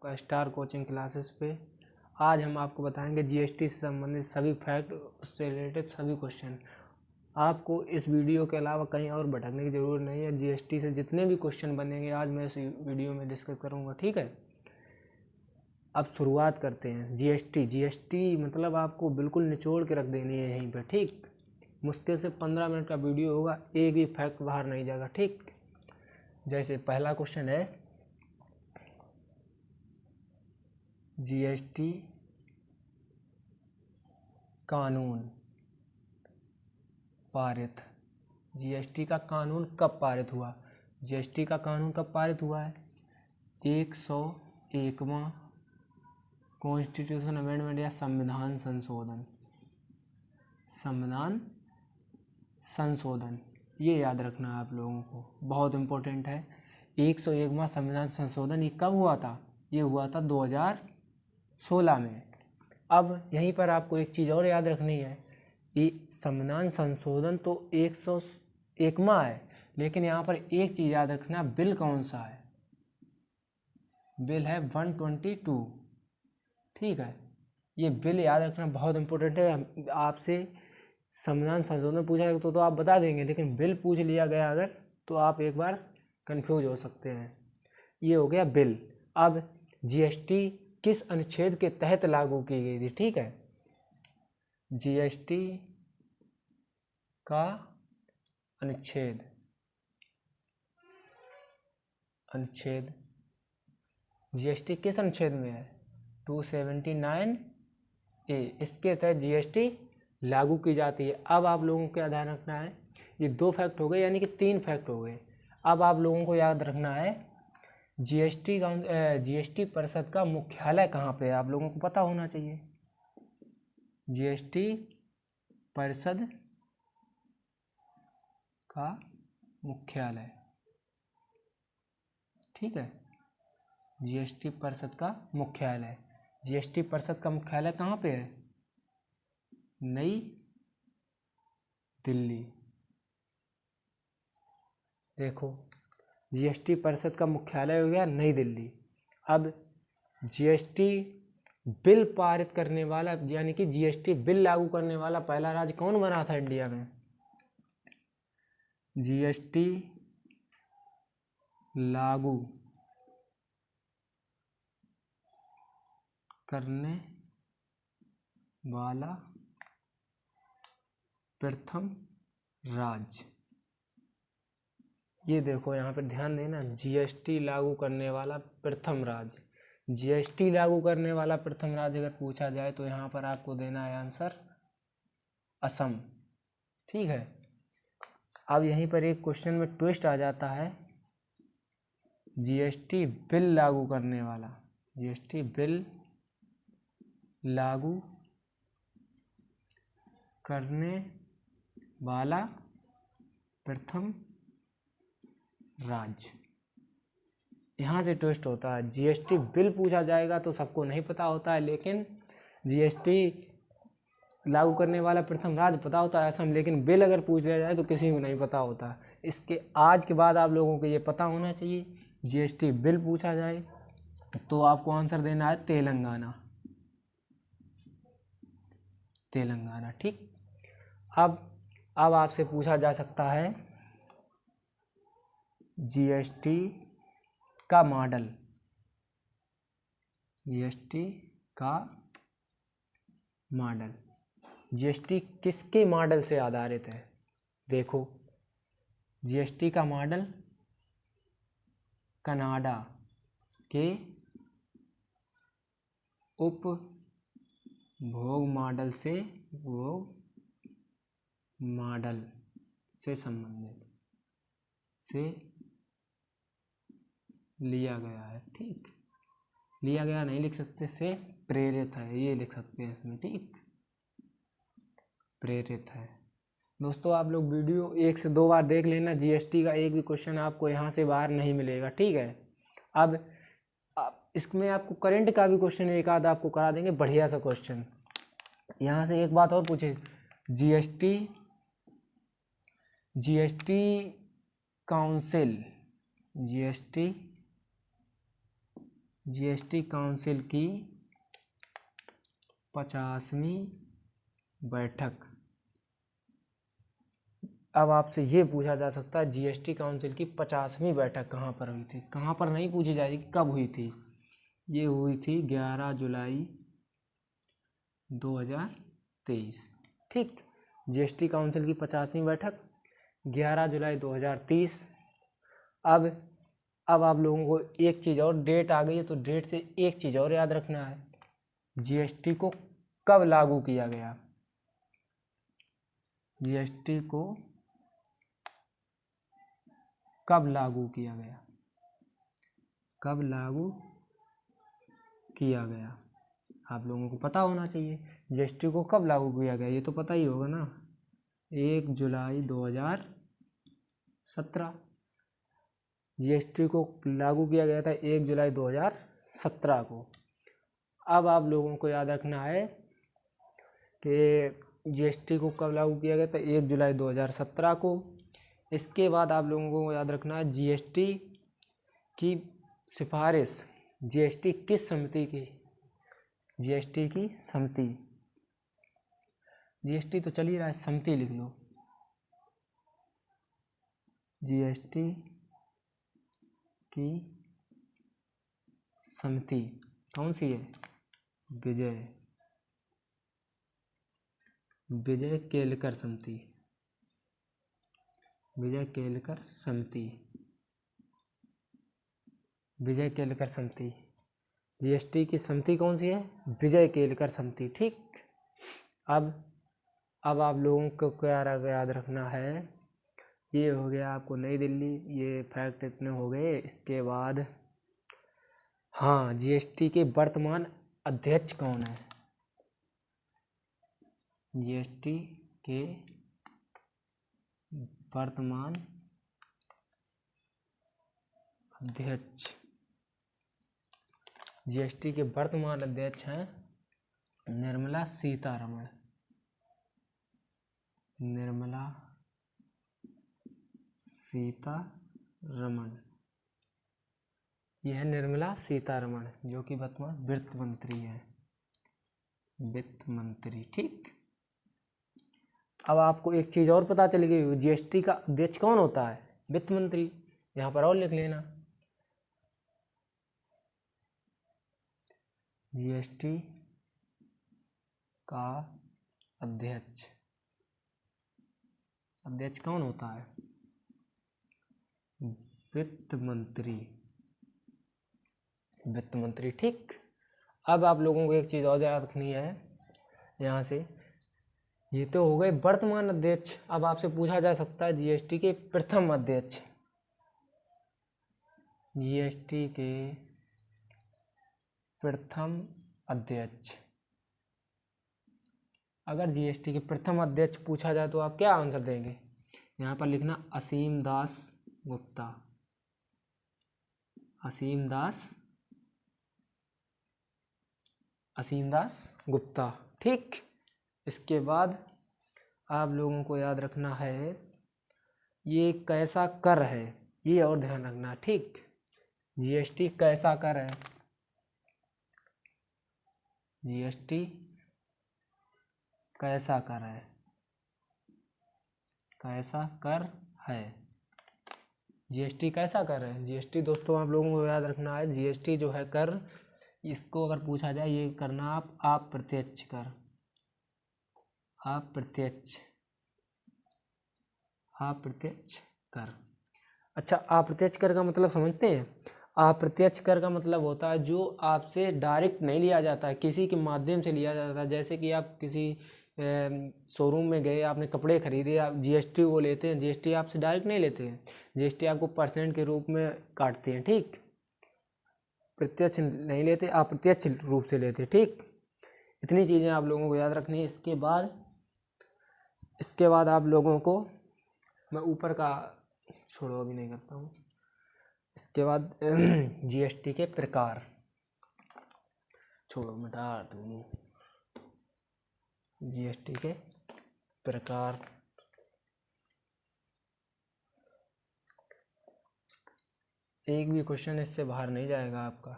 का star coaching classes पे। आज हम आपको बताएंगे जीएसटी से संबंधित सभी फैक्ट, उससे रिलेटेड सभी क्वेश्चन। आपको इस वीडियो के अलावा कहीं और भटकने की ज़रूरत नहीं है। जीएसटी से जितने भी क्वेश्चन बनेंगे आज मैं इस वीडियो में डिस्कस करूँगा, ठीक है। अब शुरुआत करते हैं। जीएसटी मतलब आपको बिल्कुल निचोड़ के रख देनी है यहीं पर, ठीक। मुश्किल से 15 मिनट का वीडियो होगा, एक भी फैक्ट बाहर नहीं जाएगा, ठीक। जैसे पहला क्वेश्चन है, जीएसटी कानून पारित। जीएसटी का कानून कब पारित हुआ? जीएसटी का कानून कब पारित हुआ है? 101वां कॉन्स्टिट्यूशन अमेंडमेंट या संविधान संशोधन। संविधान संशोधन, ये याद रखना है आप लोगों को, बहुत इम्पोर्टेंट है। 101वां संविधान संशोधन ये कब हुआ था? ये हुआ था 2016 में। अब यहीं पर आपको एक चीज़ और याद रखनी है, ये संविधान संशोधन तो 101वां है, लेकिन यहाँ पर एक चीज़ याद रखना, बिल कौन सा है? बिल है 122, ठीक है। ये बिल याद रखना बहुत इम्पोर्टेंट है। आपसे संविधान संशोधन पूछा जाएगा तो आप बता देंगे, लेकिन बिल पूछ लिया गया अगर तो आप एक बार कंफ्यूज हो सकते हैं। ये हो गया बिल। अब जीएसटी किस अनुच्छेद के तहत लागू की गई थी, ठीक है। जीएसटी का अनुच्छेद जीएसटी किस अनुच्छेद में है? 279A, इसके तहत जीएसटी लागू की जाती है। अब आप लोगों को क्या ध्यान रखना है, ये 2 फैक्ट हो गए, यानी कि 3 फैक्ट हो गए। अब आप लोगों को याद रखना है जीएसटी परिषद का मुख्यालय कहाँ पे है, आप लोगों को पता होना चाहिए। जीएसटी परिषद का मुख्यालय, ठीक है। जीएसटी परिषद का मुख्यालय, जीएसटी परिषद का मुख्यालय कहाँ पे है? नई दिल्ली। देखो, जीएसटी परिषद का मुख्यालय हो गया नई दिल्ली। अब जीएसटी बिल पारित करने वाला, यानी कि जीएसटी बिल लागू करने वाला पहला राज्य कौन बना था इंडिया में? जीएसटी लागू करने वाला प्रथम राज्य, ये देखो यहाँ पर ध्यान देना, जीएसटी लागू करने वाला प्रथम राज्य। जीएसटी लागू करने वाला प्रथम राज्य अगर पूछा जाए तो यहाँ पर आपको देना है आंसर असम, ठीक है। अब यहीं पर एक क्वेश्चन में ट्विस्ट आ जाता है, जीएसटी बिल लागू करने वाला, जीएसटी बिल लागू करने वाला प्रथम राज्य। यहाँ से ट्विस्ट होता है, जीएसटी बिल पूछा जाएगा तो सबको नहीं पता होता है, लेकिन जीएसटी लागू करने वाला प्रथम राज्य पता होता है असम, लेकिन बिल अगर पूछ लिया जाए तो किसी को नहीं पता होता। इसके आज के बाद आप लोगों को ये पता होना चाहिए, जीएसटी बिल पूछा जाए तो आपको आंसर देना है तेलंगाना, तेलंगाना, ठीक। अब आपसे पूछा जा सकता है जीएसटी का मॉडल, जीएसटी का मॉडल, जीएसटी किसके मॉडल से आधारित है? देखो, जीएसटी का मॉडल कनाडा के उपभोग मॉडल से संबंधित से लिया गया है, ठीक। लिया गया नहीं लिख सकते, से प्रेरित है, ये लिख सकते हैं इसमें, ठीक। प्रेरित है। दोस्तों आप लोग वीडियो 1 से 2 बार देख लेना, जीएसटी का एक भी क्वेश्चन आपको यहाँ से बाहर नहीं मिलेगा, ठीक है। अब इसमें आपको करंट का भी क्वेश्चन एक आध आपको करा देंगे, बढ़िया सा क्वेश्चन। यहाँ से एक बात और पूछे, GST council, GST GST council की 50वीं बैठक। अब आपसे ये पूछा जा सकता है जीएसटी काउंसिल की 50वीं बैठक कहाँ पर हुई थी। कहाँ पर नहीं पूछी जाएगी, कब हुई थी। ये हुई थी 11 जुलाई 2023। ठीक, जीएसटी काउंसिल की 50वीं बैठक 11 जुलाई 2023। अब आप लोगों को एक चीज़ और, डेट आ गई है तो डेट से एक चीज़ और याद रखना है, जीएसटी को कब लागू किया गया। जीएसटी को कब लागू किया गया, कब लागू किया गया, आप लोगों को पता होना चाहिए। जीएसटी को कब लागू किया गया ये तो पता ही होगा ना, 1 जुलाई 2017। जीएसटी को लागू किया गया था 1 जुलाई 2017 को। अब आप लोगों को याद रखना है कि जीएसटी को कब लागू किया गया था, 1 जुलाई 2017 को। इसके बाद आप लोगों को याद रखना है जीएसटी की सिफारिश, जीएसटी किस समिति की, जीएसटी की समिति, जीएसटी तो चल ही रहा है, समिति लिख लो। जीएसटी की समिति कौन सी है, विजय केलकर समिति, विजय केलकर समिति, विजय केलकर समिति। जीएसटी की समिति कौन सी है, विजय केलकर समिति। ठीक, अब आप लोगों को क्या याद रखना है, ये हो गया आपको नई दिल्ली, ये फैक्ट इतने हो गए। इसके बाद हाँ, जीएसटी के वर्तमान अध्यक्ष कौन है, जीएसटी के वर्तमान अध्यक्ष, जीएसटी के वर्तमान अध्यक्ष हैं निर्मला सीतारमण, निर्मला सीतारमण। यह है निर्मला सीतारमण जो कि वर्तमान वित्त मंत्री है, वित्त मंत्री। ठीक, अब आपको एक चीज और पता चल गई, जीएसटी का अध्यक्ष कौन होता है, वित्त मंत्री। यहां पर और लिख लेना, जीएसटी का अध्यक्ष, अध्यक्ष कौन होता है, वित्त मंत्री, वित्त मंत्री। ठीक, अब आप लोगों को एक चीज और याद रखनी है यहाँ से, ये तो हो गए वर्तमान अध्यक्ष। अब आपसे पूछा जा सकता है जीएसटी के प्रथम अध्यक्ष, जीएसटी के प्रथम अध्यक्ष। अगर जीएसटी के प्रथम अध्यक्ष पूछा जाए तो आप क्या आंसर देंगे, यहाँ पर लिखना असीम दास गुप्ता, असीम दास गुप्ता। ठीक, इसके बाद आप लोगों को याद रखना है ये कैसा कर है, ये और ध्यान रखना। ठीक, जीएसटी कैसा कर है, जीएसटी कैसा कर है, कैसा कर है, जीएसटी कैसा कर है। जीएसटी दोस्तों आप लोगों को याद रखना है, जीएसटी जो है कर, इसको अगर पूछा जाए ये करना आप अप्रत्यक्ष कर, अप्रत्यक्ष कर। अच्छा, अप्रत्यक्ष कर का मतलब समझते हैं, अप्रत्यक्ष कर का मतलब होता है जो आपसे डायरेक्ट नहीं लिया जाता है, किसी के माध्यम से लिया जाता है। जैसे कि आप किसी शोरूम में गए, आपने कपड़े खरीदे, आप जीएसटी वो लेते हैं, जीएसटी आपसे डायरेक्ट नहीं लेते हैं, जीएसटी आपको परसेंट के रूप में काटते हैं। ठीक, प्रत्यक्ष नहीं लेते, अप्रत्यक्ष रूप से लेते। ठीक, इतनी चीज़ें आप लोगों को याद रखनी है। इसके बाद आप लोगों को मैं ऊपर का छोड़ो अभी नहीं करता हूँ। इसके बाद जीएसटी के प्रकार, छोड़ो मिटा दूँ, जीएसटी के प्रकार। एक भी क्वेश्चन इससे बाहर नहीं जाएगा आपका।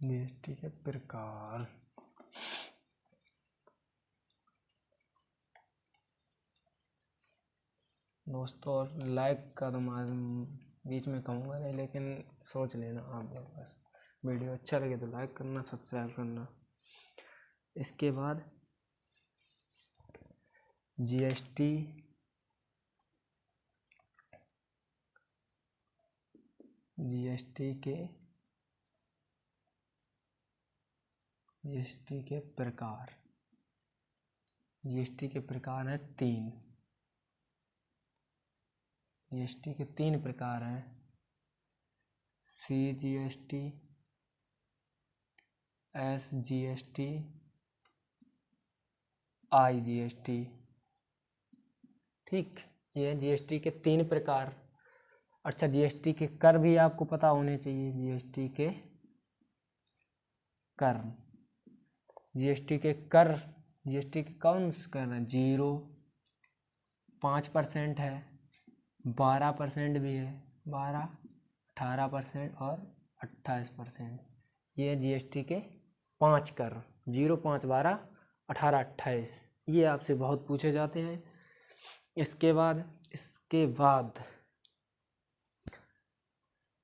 जीएसटी के प्रकार। दोस्तों और लाइक का तो बीच में कहूँगा नहीं, लेकिन सोच लेना आप लोग बस। वीडियो अच्छा लगे तो लाइक करना, सब्सक्राइब करना। इसके बाद जीएसटी के प्रकार। जीएसटी के प्रकार हैं 3। जीएसटी के 3 प्रकार हैं। CGST, SGST, IGST। ठीक, ये जीएसटी के 3 प्रकार। अच्छा, जीएसटी के कर भी आपको पता होने चाहिए। जीएसटी के कर, जीएसटी के कौन से कर हैं? 0, 5% है, 12% भी है, 12, 18% और 28%। ये जीएसटी के 5 कर, 0, 5, 12, 18, 28। ये आपसे बहुत पूछे जाते हैं। इसके बाद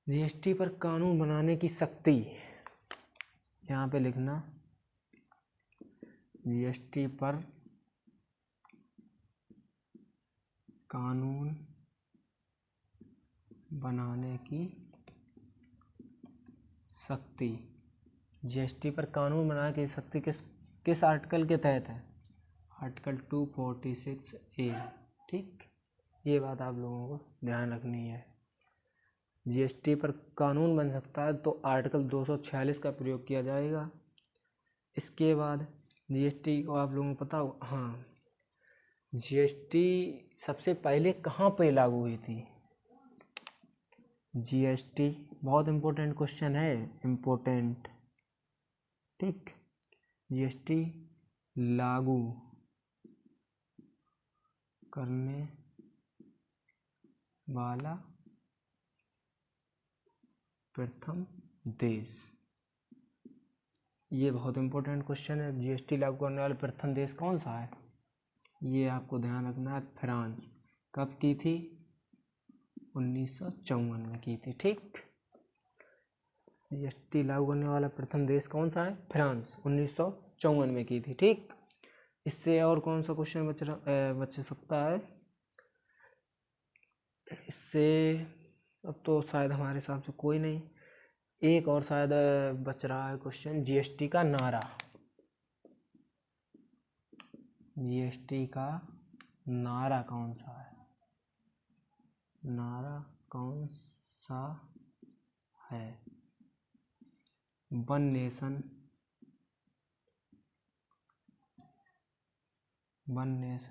जीएसटी पर कानून बनाने की शक्ति, यहाँ पे लिखना, जीएसटी पर कानून बनाने की शक्ति। जीएसटी पर कानून बनाने की शक्ति किस आर्टिकल के तहत है? Article 246A। ठीक, ये बात आप लोगों को ध्यान रखनी है। जीएसटी पर कानून बन सकता है तो आर्टिकल 246 का प्रयोग किया जाएगा। इसके बाद जीएसटी को आप लोगों को पता हो, हाँ, जीएसटी सबसे पहले कहाँ पे लागू हुई थी? जीएसटी बहुत इम्पोर्टेंट क्वेश्चन है, इम्पोर्टेंट। ठीक, जीएसटी लागू करने वाला प्रथम देश, ये बहुत इम्पोर्टेंट क्वेश्चन है। जीएसटी लागू करने वाला प्रथम देश कौन सा है? ये आपको ध्यान रखना है, फ्रांस। कब की थी? 1954 में की थी। ठीक, जीएसटी लागू करने वाला प्रथम देश कौन सा है? फ्रांस, 1954 में की थी। ठीक, इससे और कौन सा क्वेश्चन बच सकता है? इससे अब तो शायद हमारे हिसाब से कोई नहीं। एक और शायद बच रहा है क्वेश्चन, जीएसटी का नारा। जीएसटी का नारा कौन सा है? नारा कौन सा है? One nation